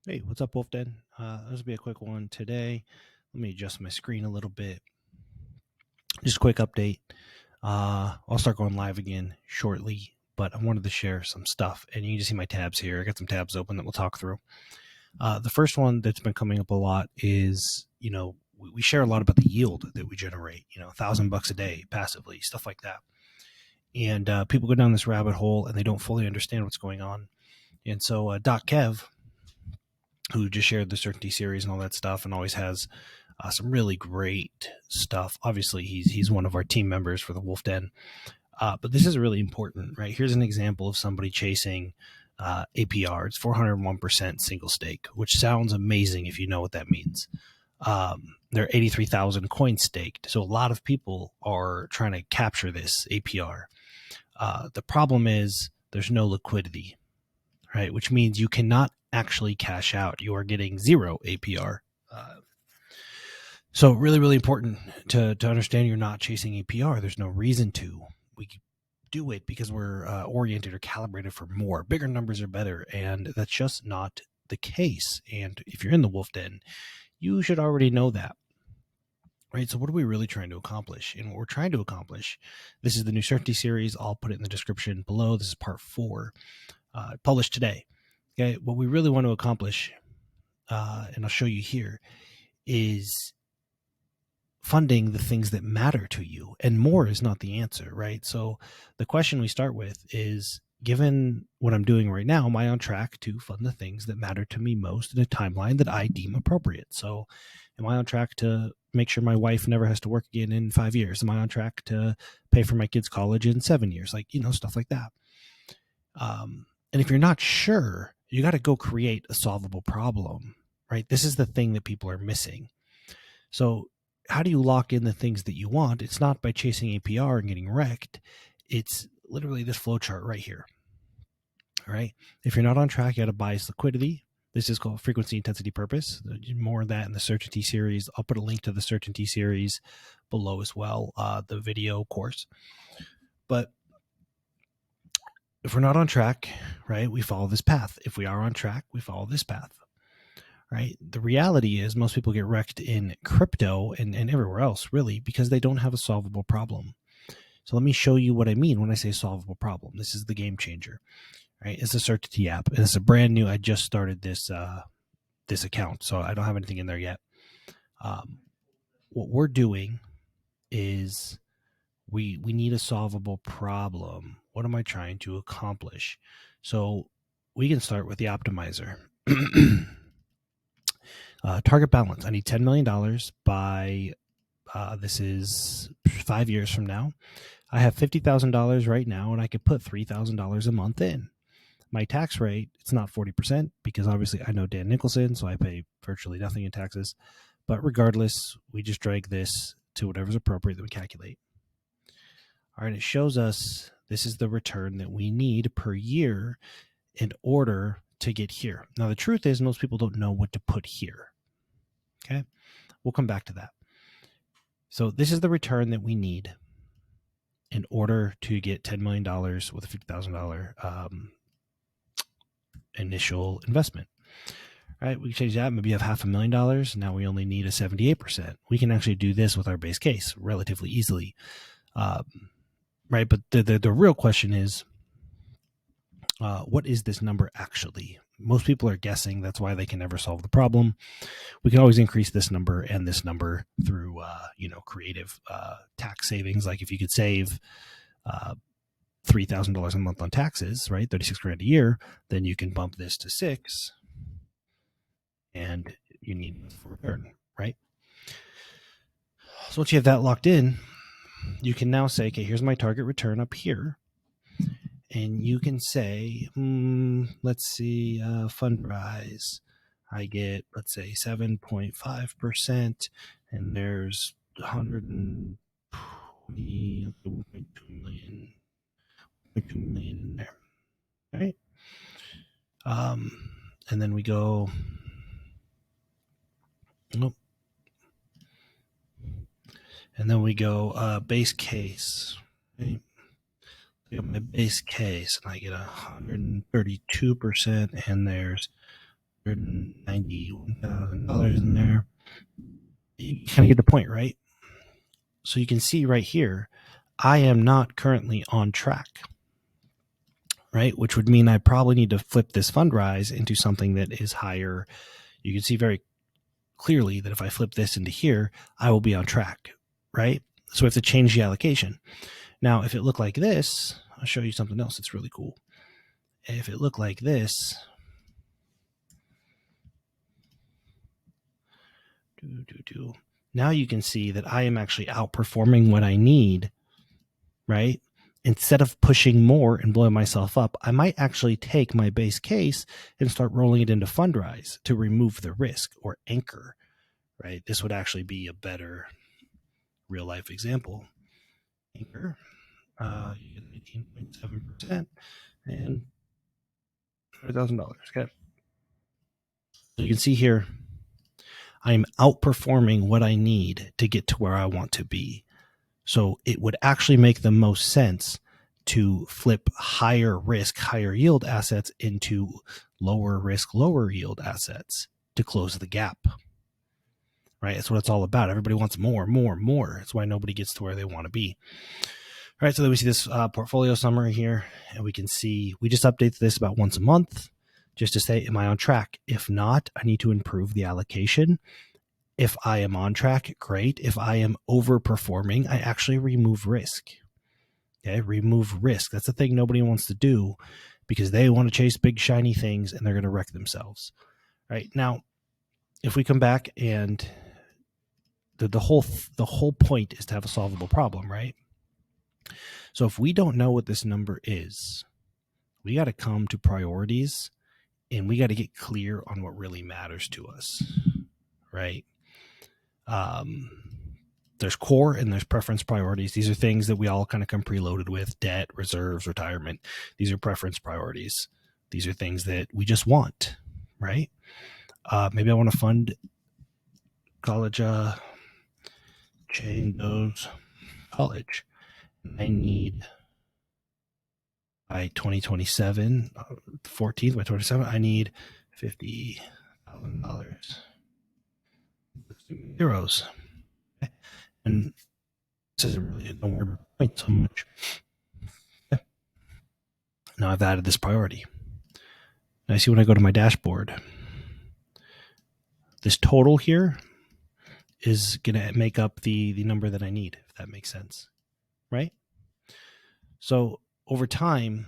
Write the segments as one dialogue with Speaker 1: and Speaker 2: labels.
Speaker 1: Hey, what's up, Wolfden? This will be a quick one today. Let me adjust my screen a little bit. Just a quick update. I'll start going live again shortly, but I wanted to share some stuff, and you can just see my tabs here. I got some tabs open that we'll talk through. The first one that's been coming up a lot is, we share a lot about the yield that we generate, $1,000 a day passively, stuff like that. And people go down this rabbit hole and they don't fully understand what's going on. And so Doc Kev, who just shared the Certainty series and all that stuff and always has some really great stuff. Obviously, he's one of our team members for the Wolf Den. But this is really important, right? Here's an example of somebody chasing APR. It's 401% single stake, which sounds amazing if you know what that means. There are 83,000 coins staked. So a lot of people are trying to capture this APR. The problem is there's no liquidity, right? Which means you cannot actually cash out. You are getting zero APR. So really, really important to understand you're not chasing APR. There's no reason to. We do it because we're oriented or calibrated for more. Bigger numbers are better, and that's just not the case. And if you're in the Wolf Den, you should already know that. Right, so what are we really trying to accomplish? And what we're trying to accomplish, this is the new Certainty series. I'll put it in the description below. This is part 4, published today. Okay, what we really want to accomplish, and I'll show you here, is funding the things that matter to you, and more is not the answer, right? So the question we start with is, given what I'm doing right now, am I on track to fund the things that matter to me most in a timeline that I deem appropriate? So am I on track to make sure my wife never has to work again in 5 years? Am I on track to pay for my kids' college in 7 years? Like, stuff like that. And if you're not sure, you got to go create a solvable problem, right? This is the thing that people are missing. So how do you lock in the things that you want? It's not by chasing APR and getting wrecked. It's literally this flow chart right here. All right. If you're not on track, you got to bias liquidity. This is called frequency, intensity, purpose. More of that in the Certainty series. I'll put a link to the Certainty series below as well, the video course. But if we're not on track, right, we follow this path. If we are on track, we follow this path. Right? The reality is most people get wrecked in crypto and everywhere else, really, because they don't have a solvable problem. So let me show you what I mean when I say solvable problem. This is the game changer, right? It's a Certainty app, and it's a brand new. I just started this account, so I don't have anything in there yet. What we're doing is we need a solvable problem. What am I trying to accomplish? So we can start with the optimizer. Target balance. I need $10 million by, this is 5 years from now. I have $50,000 right now, and I could put $3,000 a month in. My tax rate, it's not 40% because obviously I know Dan Nicholson, so I pay virtually nothing in taxes. But regardless, we just drag this to whatever's appropriate that we calculate. All right, it shows us this is the return that we need per year in order to get here. Now, the truth is most people don't know what to put here. Okay, we'll come back to that. So this is the return that we need in order to get $10 million with a $50,000 initial investment. All right, we can change that. Maybe you have $500,000. Now we only need a 78%. We can actually do this with our base case relatively easily. Right, but the real question is, what is this number actually? Most people are guessing. That's why they can never solve the problem. We can always increase this number and this number through, creative tax savings. Like if you could save $3,000 a month on taxes, right, $36,000 a year, then you can bump this to $6,000, and you need a return, right? So once you have that locked in, you can now say, okay, here's my target return up here. And you can say, let's see, Fundrise. I get, let's say, 7.5%, and there's 120.2 million in there, right? And then we go, base case, right? My base case, and I get 132%, and there's $191,000 in there. You kind of get the point, right? So you can see right here, I am not currently on track, right? Which would mean I probably need to flip this fundrise into something that is higher. You can see very clearly that if I flip this into here, I will be on track, right? So we have to change the allocation. Now, if it looked like this, I'll show you something else that's really cool. If it looked like this, now you can see that I am actually outperforming what I need, right? Instead of pushing more and blowing myself up, I might actually take my base case and start rolling it into Fundrise to remove the risk or anchor, right? This would actually be a better real life example. Anchor, you get 18.7% and $100,000. Okay. So you can see here, I'm outperforming what I need to get to where I want to be. So it would actually make the most sense to flip higher risk, higher yield assets into lower risk, lower yield assets to close the gap. Right? That's what it's all about. Everybody wants more, more, more. That's why nobody gets to where they want to be. All right, so then we see this portfolio summary here, and we can see we just update this about once a month just to say, am I on track? If not, I need to improve the allocation. If I am on track, great. If I am overperforming, I actually remove risk. Okay, remove risk. That's the thing nobody wants to do because they want to chase big shiny things and they're going to wreck themselves. Right now, if we come back and the whole point is to have a solvable problem, right? So if we don't know what this number is, we got to come to priorities and we got to get clear on what really matters to us, right? There's core and there's preference priorities. These are things that we all kind of come preloaded with: debt, reserves, retirement. These are preference priorities. These are things that we just want, right? Maybe I want to fund college, those college. I need by 2027, 14th by 27, I need $50,000 euros. And this isn't really a point so much. Now I've added this priority. Now I see when I go to my dashboard, this total here is going to make up the number that I need, if that makes sense, right? So over time,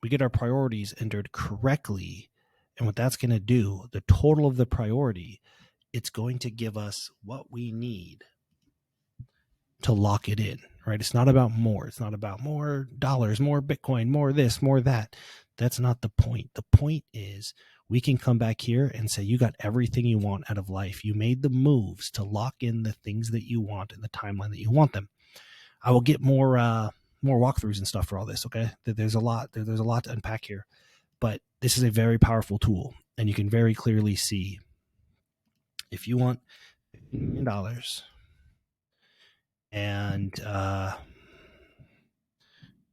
Speaker 1: we get our priorities entered correctly. And what that's going to do, the total of the priority, it's going to give us what we need to lock it in, right? It's not about more. It's not about more dollars, more Bitcoin, more this, more that. That's not the point. The point is we can come back here and say, you got everything you want out of life. You made the moves to lock in the things that you want in the timeline that you want them. I will get more walkthroughs and stuff for all this. Okay. There's a lot to unpack here, but this is a very powerful tool and you can very clearly see if you want $15 million and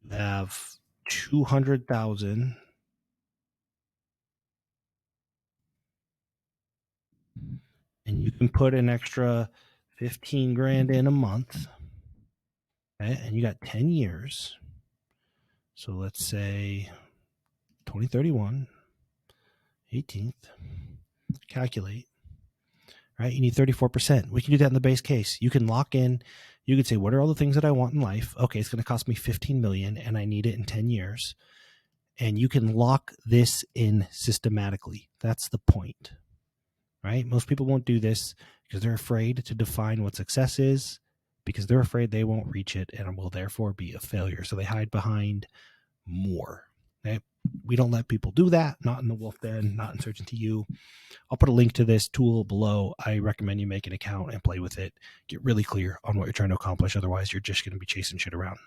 Speaker 1: you have 200,000 and you can put an extra 15 grand in a month, okay? And you got 10 years. So let's say 2031, 18th, calculate, right? You need 34%. We can do that in the base case. You can lock in, you could say, what are all the things that I want in life? Okay, it's going to cost me 15 million and I need it in 10 years. And you can lock this in systematically. That's the point, right? Most people won't do this because they're afraid to define what success is, because they're afraid they won't reach it and will therefore be a failure. So they hide behind more. Okay? We don't let people do that. Not in the Wolf Den, not in Searching to You. I'll put a link to this tool below. I recommend you make an account and play with it. Get really clear on what you're trying to accomplish. Otherwise, you're just going to be chasing shit around.